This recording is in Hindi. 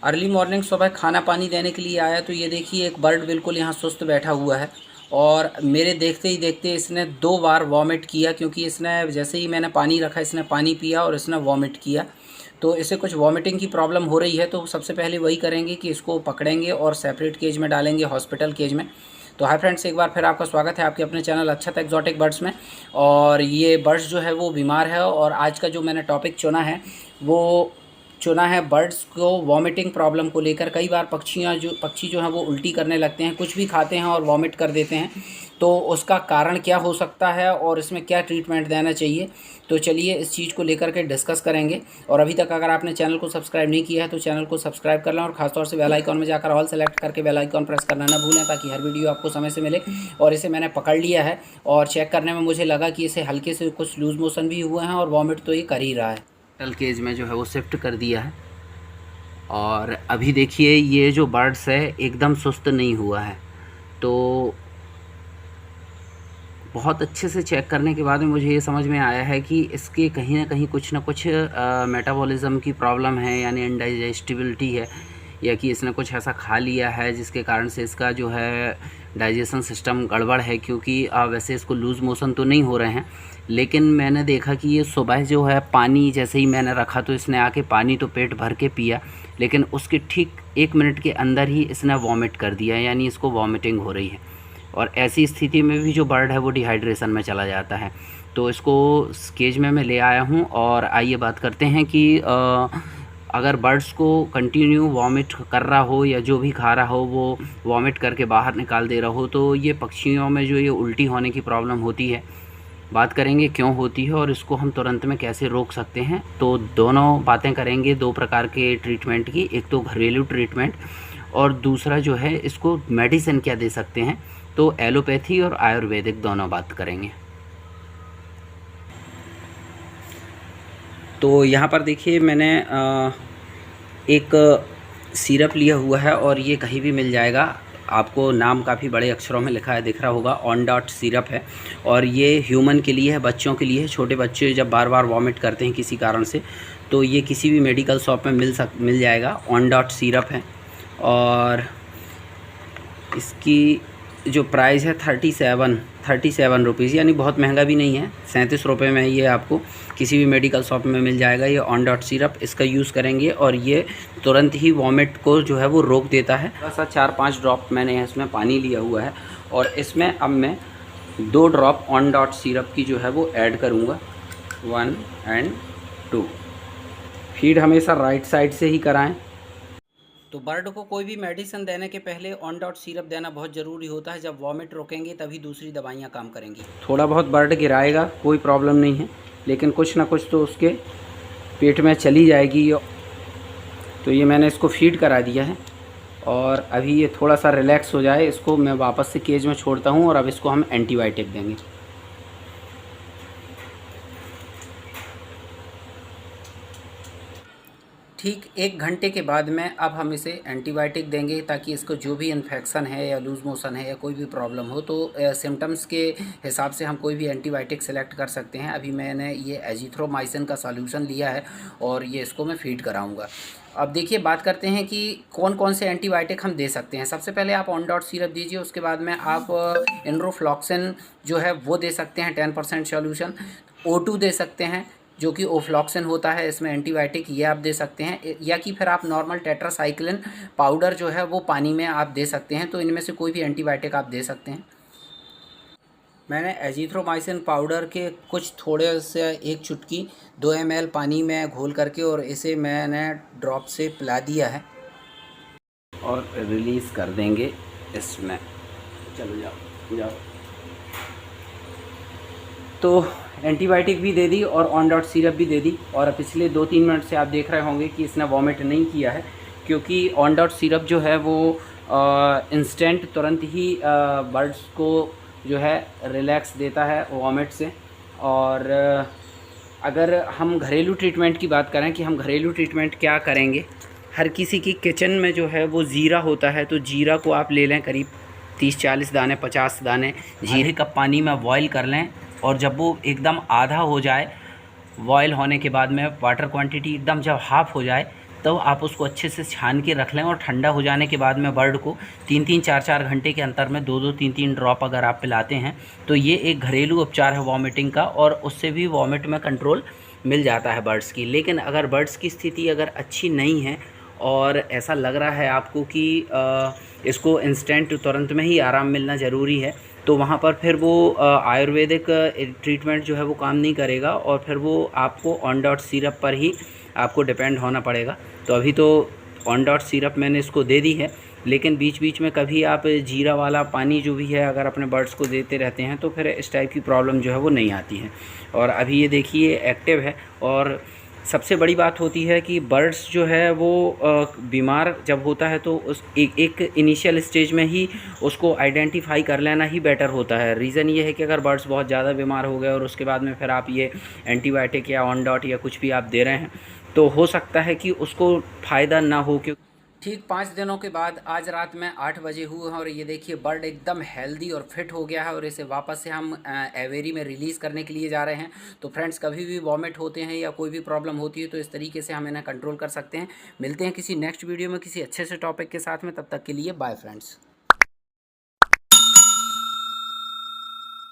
अर्ली मॉर्निंग सुबह खाना पानी देने के लिए आया तो ये देखिए एक बर्ड बिल्कुल यहाँ सुस्त बैठा हुआ है और मेरे देखते ही देखते इसने 2 बार वॉमिट किया, क्योंकि इसने जैसे ही मैंने पानी रखा इसने पानी पिया और इसने वॉमिट किया। तो इसे कुछ वॉमिटिंग की प्रॉब्लम हो रही है, तो सबसे पहले वही करेंगे कि इसको पकड़ेंगे और सेपरेट केज में डालेंगे, हॉस्पिटल केज में। तो हाय फ्रेंड्स, एक बार फिर आपका स्वागत है आपके अपने चैनल अक्षत एक्जॉटिक बर्ड्स में। और ये बर्ड्स जो है वो बीमार है और आज का जो मैंने टॉपिक चुना है बर्ड्स को वॉमिटिंग प्रॉब्लम को लेकर। कई बार पक्षी जो हैं वो उल्टी करने लगते हैं, कुछ भी खाते हैं और वॉमिट कर देते हैं। तो उसका कारण क्या हो सकता है और इसमें क्या ट्रीटमेंट देना चाहिए, तो चलिए इस चीज़ को लेकर के डिस्कस करेंगे। और अभी तक अगर आपने चैनल को सब्सक्राइब नहीं किया है तो चैनल को सब्सक्राइब कर लें और खासतौर से बेल आइकॉन में जाकर ऑल सेलेक्ट करके बेल आइकॉन प्रेस करना ना भूलें, ताकि हर वीडियो आपको समय से मिले। और इसे मैंने पकड़ लिया है और चेक करने में मुझे लगा कि इसे हल्के से कुछ लूज़ मोशन भी हुए हैं और वॉमिट तो ये कर ही रहा है। टल केज में जो है वो शिफ्ट कर दिया है और अभी देखिए ये जो बर्ड्स है एकदम सुस्त नहीं हुआ है। तो बहुत अच्छे से चेक करने के बाद में मुझे ये समझ में आया है कि इसके कहीं ना कुछ मेटाबॉलिज़्म की प्रॉब्लम है, यानी इनडाइजेस्टिबिलिटी है, या कि इसने कुछ ऐसा खा लिया है जिसके कारण से इसका जो है डाइजेशन सिस्टम गड़बड़ है। क्योंकि वैसे इसको लूज़ मोशन तो नहीं हो रहे हैं, लेकिन मैंने देखा कि ये सुबह जो है पानी जैसे ही मैंने रखा तो इसने आके पानी तो पेट भर के पिया, लेकिन उसके ठीक 1 मिनट के अंदर ही इसने वॉमिट कर दिया, यानी इसको वॉमिटिंग हो रही है। और ऐसी स्थिति में भी जो बर्ड है वो डिहाइड्रेशन में चला जाता है। तो इसको केज में मैं ले आया हूँ और आइए बात करते हैं कि अगर बर्ड्स को कंटिन्यू वॉमिट कर रहा हो या जो भी खा रहा हो वो वॉमिट करके बाहर निकाल दे रहा हो, तो ये पक्षियों में जो ये उल्टी होने की प्रॉब्लम होती है, बात करेंगे क्यों होती है और इसको हम तुरंत में कैसे रोक सकते हैं। तो दोनों बातें करेंगे, 2 प्रकार के ट्रीटमेंट की, एक तो घरेलू ट्रीटमेंट और दूसरा जो है इसको मेडिसिन क्या दे सकते हैं। तो एलोपैथी और आयुर्वेदिक दोनों बात करेंगे। तो यहाँ पर देखिए मैंने एक सिरप लिया हुआ है और ये कहीं भी मिल जाएगा आपको, नाम काफ़ी बड़े अक्षरों में लिखा है, दिख रहा होगा, ऑन डॉट सिरप है। और ये ह्यूमन के लिए है, बच्चों के लिए है। छोटे बच्चे जब बार बार वॉमिट करते हैं किसी कारण से, तो ये किसी भी मेडिकल शॉप में मिल जाएगा। ऑन डॉट सिरप है और इसकी जो प्राइस है 37 रुपीज़, यानी बहुत महंगा भी नहीं है। 37 रुपये में ये आपको किसी भी मेडिकल शॉप में मिल जाएगा। ये ऑन डॉट सिरप, इसका यूज़ करेंगे और ये तुरंत ही वॉमिट को जो है वो रोक देता है। थोड़ा सा 4-5 ड्रॉप मैंने इसमें पानी लिया हुआ है और इसमें अब मैं 2 ड्रॉप ऑन डॉट सिरप की जो है वो ऐड करूँगा, 1 और 2। फीड हमेशा राइट साइड से ही कराएं। तो बर्ड को कोई भी मेडिसिन देने के पहले ऑन डॉट सिरप देना बहुत ज़रूरी होता है। जब वॉमिट रोकेंगे तभी दूसरी दवाइयाँ काम करेंगी। थोड़ा बहुत बर्ड गिराएगा, कोई प्रॉब्लम नहीं है, लेकिन कुछ ना कुछ तो उसके पेट में चली जाएगी। तो ये मैंने इसको फीड करा दिया है और अभी ये थोड़ा सा रिलैक्स हो जाए, इसको मैं वापस से केज में छोड़ता हूँ और अब इसको हम एंटीबायोटिक देंगे। ठीक 1 घंटे के बाद में अब हम इसे एंटीबायोटिक देंगे, ताकि इसको जो भी इन्फेक्शन है या लूज़ मोशन है या कोई भी प्रॉब्लम हो तो सिम्टम्स के हिसाब से हम कोई भी एंटीबायोटिक सेलेक्ट कर सकते हैं। अभी मैंने ये एजिथ्रोमाइसिन का सॉल्यूशन लिया है और ये इसको मैं फीड कराऊंगा। अब देखिए बात करते हैं कि कौन कौन से एंटीबायोटिक हम दे सकते हैं। सबसे पहले आप ऑन डॉट सिरप दीजिए, उसके बाद में आप एनरोफ्लॉक्सिन जो है वो दे सकते हैं 10% सॉल्यूशन। O2 दे सकते हैं जो कि ओफ्लॉक्सिन होता है इसमें एंटीबायोटिक, ये आप दे सकते हैं। या कि फिर आप नॉर्मल टेट्रासाइक्लिन पाउडर जो है वो पानी में आप दे सकते हैं। तो इनमें से कोई भी एंटीबायोटिक आप दे सकते हैं। मैंने एजिथ्रोमाइसिन पाउडर के कुछ थोड़े से 1 चुटकी 2 ml पानी में घोल करके और इसे मैंने ड्रॉप से पिला दिया है और रिलीज़ कर देंगे इसमें। चलो जाओ। तो एंटीबायोटिक भी दे दी और ऑन डॉट सिरप भी दे दी और पिछले 2-3 मिनट से आप देख रहे होंगे कि इसने वॉमिट नहीं किया है, क्योंकि ऑन डॉट सिरप जो है वो इंस्टेंट तुरंत ही बर्ड्स को जो है रिलैक्स देता है वॉमिट से। और अगर हम घरेलू ट्रीटमेंट की बात करें कि हम घरेलू ट्रीटमेंट क्या करेंगे, हर किसी की किचन में जो है वो ज़ीरा होता है। तो ज़ीरा को आप ले लें, करीब 30-40 दाने, 50 दाने जीरे का पानी में बॉयल कर लें और जब वो एकदम आधा हो जाए, बॉयल होने के बाद में वाटर क्वांटिटी एकदम जब हाफ़ हो जाए, तो आप उसको अच्छे से छान के रख लें और ठंडा हो जाने के बाद में बर्ड को 3-3 4-4 घंटे के अंतर में 2-2 3-3 ड्रॉप अगर आप पिलाते हैं तो ये एक घरेलू उपचार है वॉमिटिंग का, और उससे भी वॉमिट में कंट्रोल मिल जाता है बर्ड्स की। लेकिन अगर बर्ड्स की स्थिति अगर अच्छी नहीं है और ऐसा लग रहा है आपको कि इसको इंस्टेंट तुरंत में ही आराम मिलना ज़रूरी है, तो वहाँ पर फिर वो आयुर्वेदिक ट्रीटमेंट जो है वो काम नहीं करेगा, और फिर वो आपको ऑन डॉट सिरप पर ही आपको डिपेंड होना पड़ेगा। तो अभी तो ऑन डॉट सिरप मैंने इसको दे दी है, लेकिन बीच बीच में कभी आप जीरा वाला पानी जो भी है अगर अपने बर्ड्स को देते रहते हैं तो फिर इस टाइप की प्रॉब्लम जो है वो नहीं आती है। और अभी ये देखिए एक्टिव है। और सबसे बड़ी बात होती है कि बर्ड्स जो है वो बीमार जब होता है तो उस एक इनिशियल स्टेज में ही उसको आइडेंटिफाई कर लेना ही बेटर होता है। रीज़न ये है कि अगर बर्ड्स बहुत ज़्यादा बीमार हो गए और उसके बाद में फिर आप ये एंटीबायोटिक या ऑन डॉट या कुछ भी आप दे रहे हैं तो हो सकता है कि उसको फ़ायदा ना हो। क्यों ठीक 5 दिनों के बाद आज रात में 8 बजे हुए हैं और ये देखिए बर्ड एकदम हेल्दी और फिट हो गया है, और इसे वापस से हम एवेरी में रिलीज़ करने के लिए जा रहे हैं। तो फ्रेंड्स, कभी भी वॉमिट होते हैं या कोई भी प्रॉब्लम होती है तो इस तरीके से हम इन्हें कंट्रोल कर सकते हैं। मिलते हैं किसी नेक्स्ट वीडियो में किसी अच्छे से टॉपिक के साथ में, तब तक के लिए बाय फ्रेंड्स।